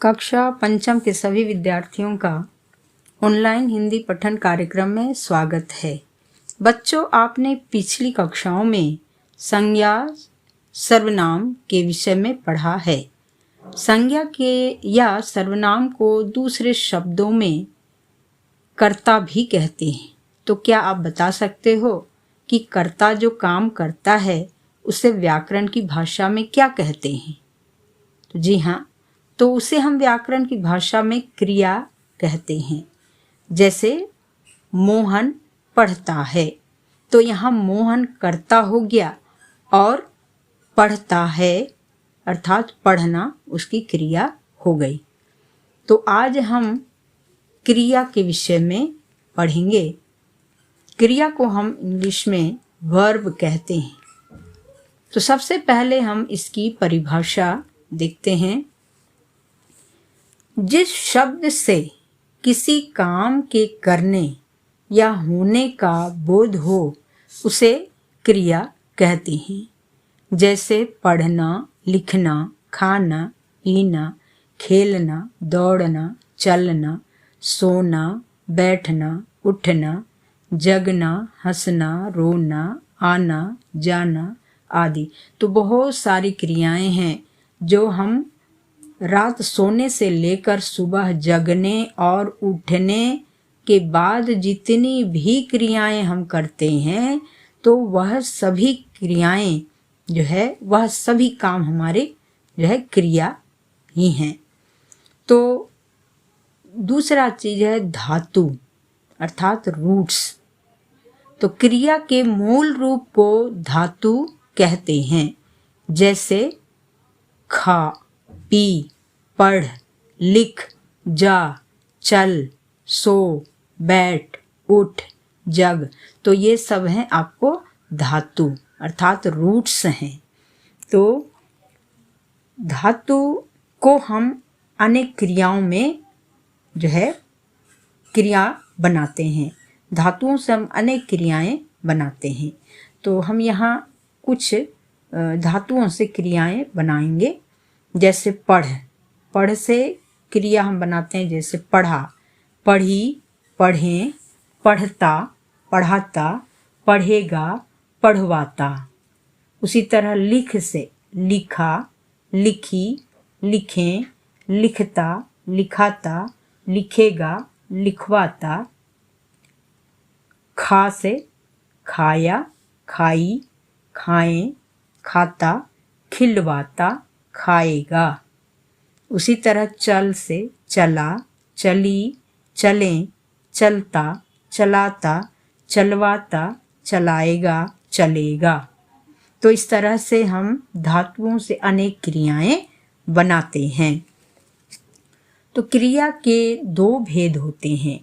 कक्षा पंचम के सभी विद्यार्थियों का ऑनलाइन हिंदी पठन कार्यक्रम में स्वागत है। बच्चों, आपने पिछली कक्षाओं में संज्ञा सर्वनाम के विषय में पढ़ा है। संज्ञा के या सर्वनाम को दूसरे शब्दों में कर्ता भी कहते हैं। तो क्या आप बता सकते हो कि कर्ता जो काम करता है उसे व्याकरण की भाषा में क्या कहते हैं? तो जी हाँ, तो उसे हम व्याकरण की भाषा में क्रिया कहते हैं। जैसे मोहन पढ़ता है, तो यहाँ मोहन कर्ता हो गया और पढ़ता है अर्थात पढ़ना उसकी क्रिया हो गई। तो आज हम क्रिया के विषय में पढ़ेंगे। क्रिया को हम इंग्लिश में वर्ब कहते हैं। तो सबसे पहले हम इसकी परिभाषा देखते हैं। जिस शब्द से किसी काम के करने या होने का बोध हो उसे क्रिया कहते हैं। जैसे पढ़ना, लिखना, खाना, पीना, खेलना, दौड़ना, चलना, सोना, बैठना, उठना, जगना, हंसना, रोना, आना, जाना आदि। तो बहुत सारी क्रियाएं हैं जो हम रात सोने से लेकर सुबह जगने और उठने के बाद जितनी भी क्रियाएं हम करते हैं, तो वह सभी क्रियाएं जो है वह सभी काम हमारे जो है क्रिया ही हैं। तो दूसरा चीज है धातु अर्थात रूट्स। तो क्रिया के मूल रूप को धातु कहते हैं। जैसे खा, पी, पढ़, लिख, जा, चल, सो, बैठ, उठ, जग। तो ये सब हैं आपको धातु अर्थात रूट्स हैं। तो धातु को हम अनेक क्रियाओं में जो है क्रिया बनाते हैं। धातुओं से हम अनेक क्रियाएं बनाते हैं। तो हम यहाँ कुछ धातुओं से क्रियाएं बनाएंगे। जैसे पढ़, पढ़ से क्रिया हम बनाते हैं। जैसे पढ़ा, पढ़ी, पढ़ें, पढ़ता, पढ़ाता, पढ़ेगा, पढ़वाता। उसी तरह लिख से लिखा, लिखी, लिखें, लिखता, लिखाता, लिखेगा, लिखवाता। खा से खाया, खाई, खाएं, खाता, खिलवाता, खाएगा। उसी तरह चल से चला, चली, चलें, चलता, चलाता, चलवाता, चलाएगा, चलेगा। तो इस तरह से हम धातुओं से अनेक क्रियाएं बनाते हैं। तो क्रिया के दो भेद होते हैं।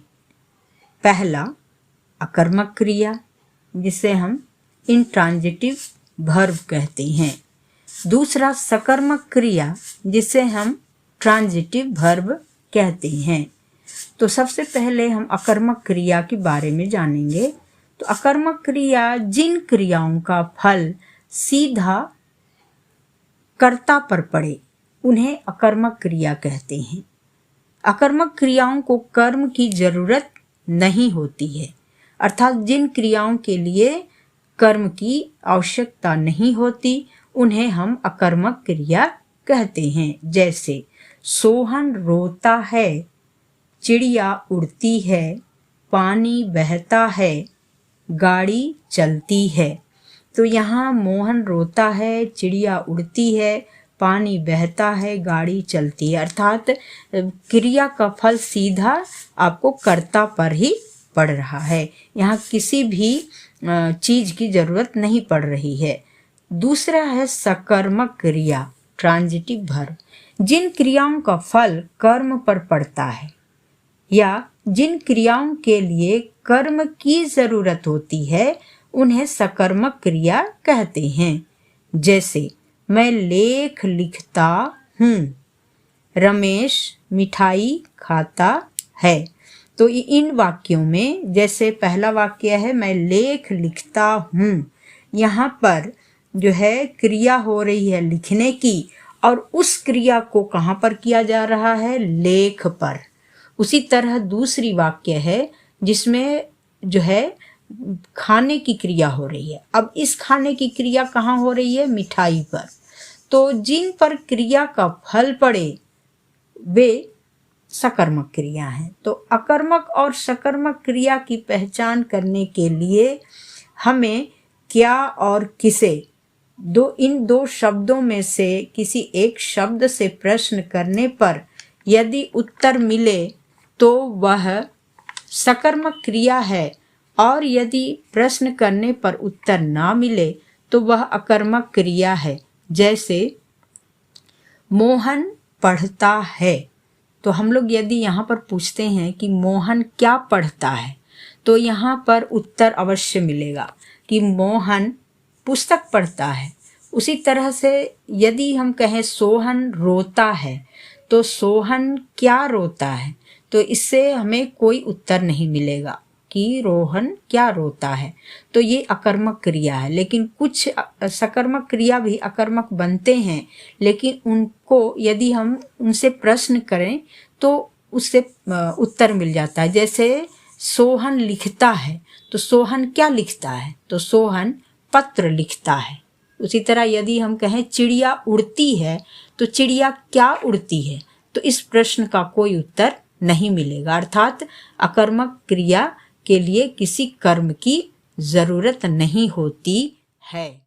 पहला अकर्मक क्रिया, जिसे हम इंट्रांजिटिव वर्ब कहते हैं। दूसरा सकर्मक क्रिया, जिसे हम ट्रांजिटिव वर्ब कहते हैं। तो सबसे पहले हम अकर्मक क्रिया के बारे में जानेंगे। तो अकर्मक क्रिया जिन क्रियाओं का फल सीधा कर्ता पर पड़े उन्हें अकर्मक क्रिया कहते हैं। अकर्मक क्रियाओं को कर्म की जरूरत नहीं होती है, अर्थात जिन क्रियाओं के लिए कर्म की आवश्यकता नहीं होती उन्हें हम अकर्मक क्रिया कहते हैं। जैसे सोहन रोता है, चिड़िया उड़ती है, पानी बहता है, गाड़ी चलती है। तो यहाँ मोहन रोता है, चिड़िया उड़ती है, पानी बहता है, गाड़ी चलती है। अर्थात क्रिया का फल सीधा आपको कर्ता पर ही पड़ रहा है। यहाँ किसी भी चीज की जरूरत नहीं पड़ रही है। दूसरा है सकर्मक क्रिया ट्रांजिटिव वर्ब। जिन क्रियाओं का फल कर्म पर पड़ता है या जिन क्रियाओं के लिए कर्म की जरूरत होती है उन्हें सकर्मक क्रिया कहते हैं। जैसे मैं लेख लिखता हूँ, रमेश मिठाई खाता है। तो इन वाक्यों में जैसे पहला वाक्य है मैं लेख लिखता हूँ, यहाँ पर जो है क्रिया हो रही है लिखने की और उस क्रिया को कहाँ पर किया जा रहा है? लेख पर। उसी तरह दूसरी वाक्य है जिसमें जो है खाने की क्रिया हो रही है। अब इस खाने की क्रिया कहाँ हो रही है? मिठाई पर। तो जिन पर क्रिया का फल पड़े वे सकर्मक क्रिया है। तो अकर्मक और सकर्मक क्रिया की पहचान करने के लिए हमें क्या और किसे इन दो शब्दों में से किसी एक शब्द से प्रश्न करने पर यदि उत्तर मिले तो वह सकर्मक क्रिया है, और यदि प्रश्न करने पर उत्तर ना मिले तो वह अकर्मक क्रिया है। जैसे मोहन पढ़ता है, तो हम लोग यदि यहाँ पर पूछते हैं कि मोहन क्या पढ़ता है, तो यहाँ पर उत्तर अवश्य मिलेगा कि मोहन पुस्तक पढ़ता है। उसी तरह से यदि हम कहें सोहन रोता है, तो सोहन क्या रोता है, तो इससे हमें कोई उत्तर नहीं मिलेगा कि रोहन क्या रोता है। तो ये अकर्मक क्रिया है। लेकिन कुछ सकर्मक क्रिया भी अकर्मक बनते हैं, लेकिन उनको यदि हम उनसे प्रश्न करें तो उससे उत्तर मिल जाता है। जैसे सोहन लिखता है, तो सोहन क्या लिखता है, तो सोहन पत्र लिखता है। उसी तरह यदि हम कहें चिड़िया उड़ती है, तो चिड़िया क्या उड़ती है, तो इस प्रश्न का कोई उत्तर नहीं मिलेगा। अर्थात अकर्मक क्रिया के लिए किसी कर्म की जरूरत नहीं होती है।